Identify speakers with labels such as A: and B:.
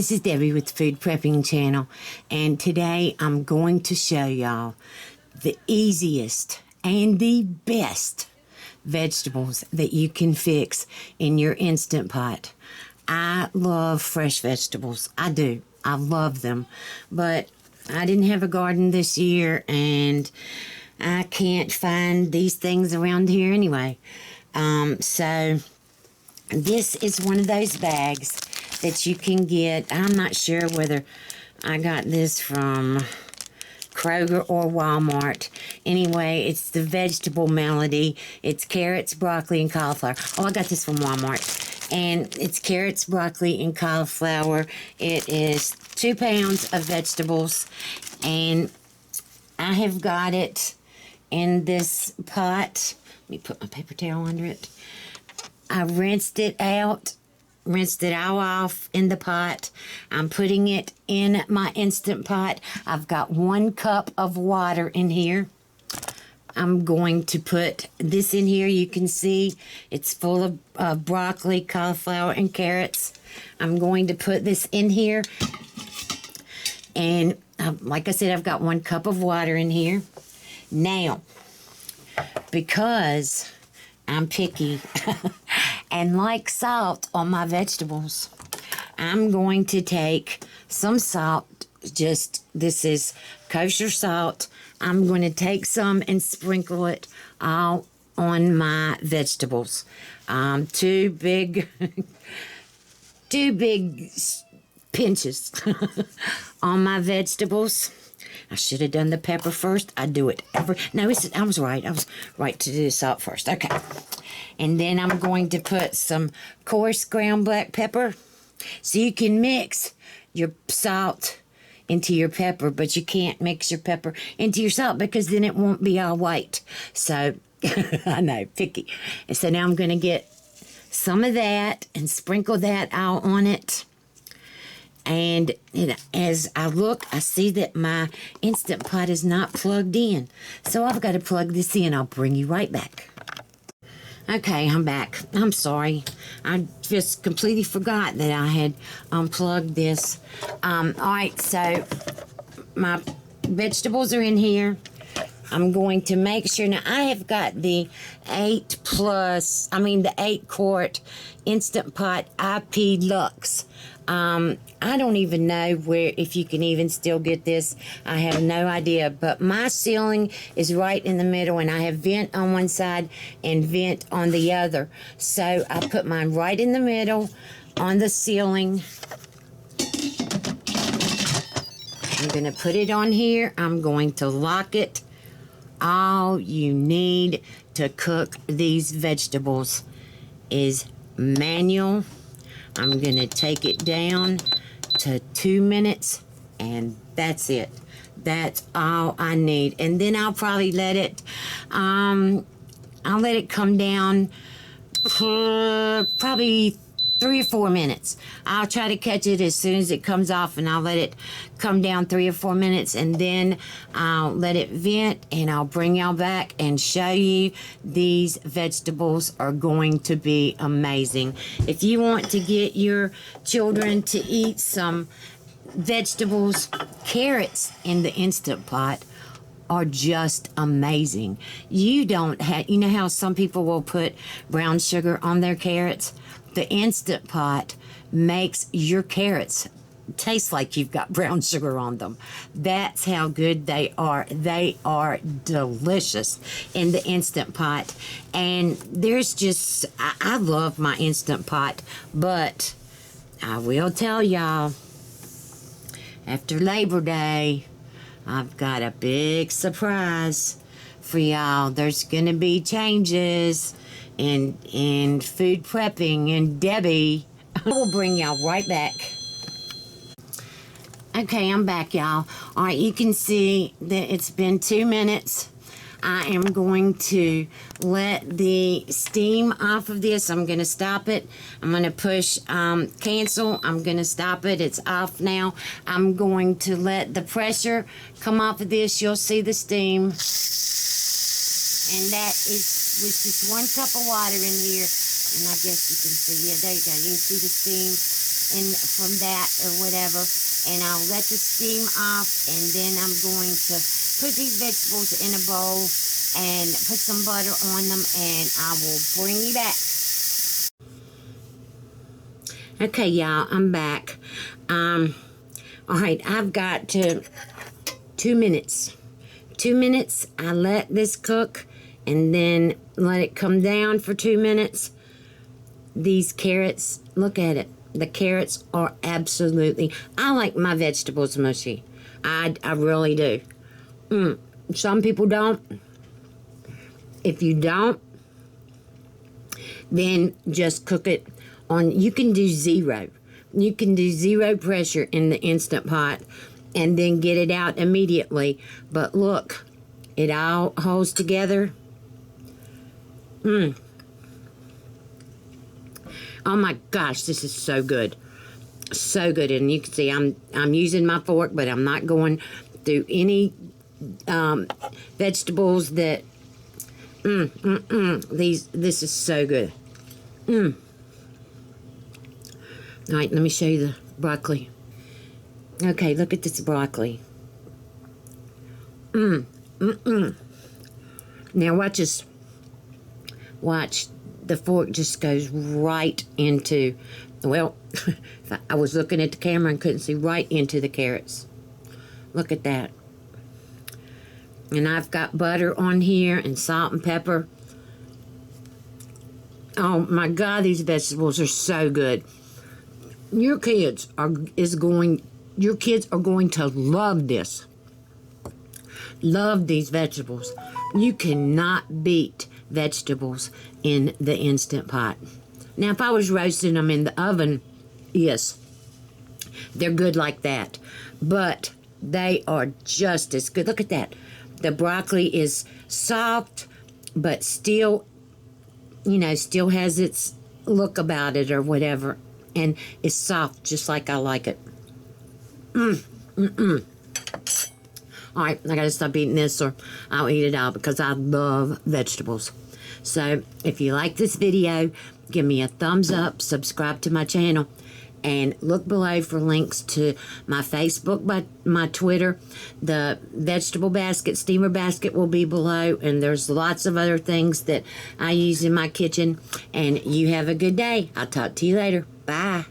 A: this is Debbie with the Food Prepping channel, and today I'm going to show y'all the easiest and the best vegetables that you can fix in your Instant Pot. I love fresh vegetables. I do. I love them. But I didn't have a garden this year, and I can't find these things around here anyway. So this is one of those bags that you can get. I'm not sure whether I got this from Kroger or Walmart. Anyway, it's the Vegetable Melody. It's carrots, broccoli, and cauliflower. Oh, I got this from Walmart. And it's carrots, broccoli, and cauliflower. It is 2 pounds of vegetables. And I have got it in this pot. Let me put my paper towel under it. I rinsed it all off in the pot. I'm putting it in my Instant Pot. I've got 1 cup of water in here. I'm going to put this in here. You can see it's full of broccoli, cauliflower, and carrots. I'm going to put this in here. And like I said, I've got 1 cup of water in here. Now, because I'm picky and like salt on my vegetables, I'm going to take some salt. This is kosher salt. I'm going to take some and sprinkle it all on my vegetables. 2 big pinches on my vegetables. I should have done the pepper first. I do it every... No, I was right. I was right to do the salt first. Okay. And then I'm going to put some coarse ground black pepper. So you can mix your salt into your pepper, but you can't mix your pepper into your salt because then it won't be all white. So, I know, picky. And so now I'm going to get some of that and sprinkle that out on it. And as I look, I see that my Instant Pot is not plugged in. So I've got to plug this in. I'll bring you right back. Okay, I'm back. I'm sorry. I just completely forgot that I had unplugged this. Alright, so my vegetables are in here. I'm going to make sure. Now, I have got the 8 quart Instant Pot IP Lux. I don't even know if you can even still get this. I have no idea. But my ceiling is right in the middle, and I have vent on one side and vent on the other. So I put mine right in the middle on the ceiling. I'm going to put it on here. I'm going to lock it. All you need to cook these vegetables is manual. I'm going to take it down to 2 minutes, and that's it. That's all I need. And then I'll probably let it, I'll let it come down probably 3 or 4 minutes. I'll try to catch it as soon as it comes off, and I'll let it come down 3 or 4 minutes, and then I'll let it vent, and I'll bring y'all back and show you. These vegetables are going to be amazing. If you want to get your children to eat some vegetables, carrots in the Instant Pot are just amazing. You know how some people will put brown sugar on their carrots? The Instant Pot makes your carrots taste like you've got brown sugar on them. That's how good they are. They are delicious in the Instant Pot. And there's just, I love my Instant Pot, but I will tell y'all, after Labor Day, I've got a big surprise for y'all. There's going to be changes in food prepping, and Debbie will bring y'all right back. Okay, I'm back, y'all. All right, you can see that it's been 2 minutes. I am going to let the steam off of this. I'm going to stop it. I'm going to push cancel. I'm going to stop it. It's off now. I'm going to let the pressure come off of this. You'll see the steam. And that was just 1 cup of water in here. And I guess you can see, yeah, there you go. You can see the steam. and from that or whatever, and I'll let the steam off, and then I'm going to put these vegetables in a bowl and put some butter on them, and I will bring you back. Okay, y'all, I'm back. All right, I've got 2 minutes. 2 minutes, I let this cook, and then let it come down for 2 minutes. These carrots, look at it. The carrots are absolutely, I like my vegetables mushy. I really do. Some people don't. If you don't, then just cook it on, you can do zero. You can do zero pressure in the Instant Pot and then get it out immediately. But look, it all holds together. Oh my gosh, this is so good. So good. And you can see I'm using my fork, but I'm not going through any vegetables that this is so good. All right, let me show you the broccoli. Okay, look at this broccoli. Now watch this. Watch, the fork just goes right into, well, I was looking at the camera and couldn't see, right into the carrots. Look at that. And I've got butter on here and salt and pepper. Oh my God, these vegetables are so good. Your kids are going to love this. Love these vegetables. You cannot beat vegetables in the Instant Pot. Now, if I was roasting them in the oven, yes, they're good like that. But they are just as good. Look at that. The broccoli is soft, but still, you know, still has its look about it or whatever. And it's soft, just like I like it. All right, I gotta stop eating this or I'll eat it all because I love vegetables. So if you like this video, give me a thumbs up, subscribe to my channel, and look below for links to my Facebook, my Twitter. The vegetable basket, steamer basket will be below, and there's lots of other things that I use in my kitchen. And you have a good day. I'll talk to you later. Bye.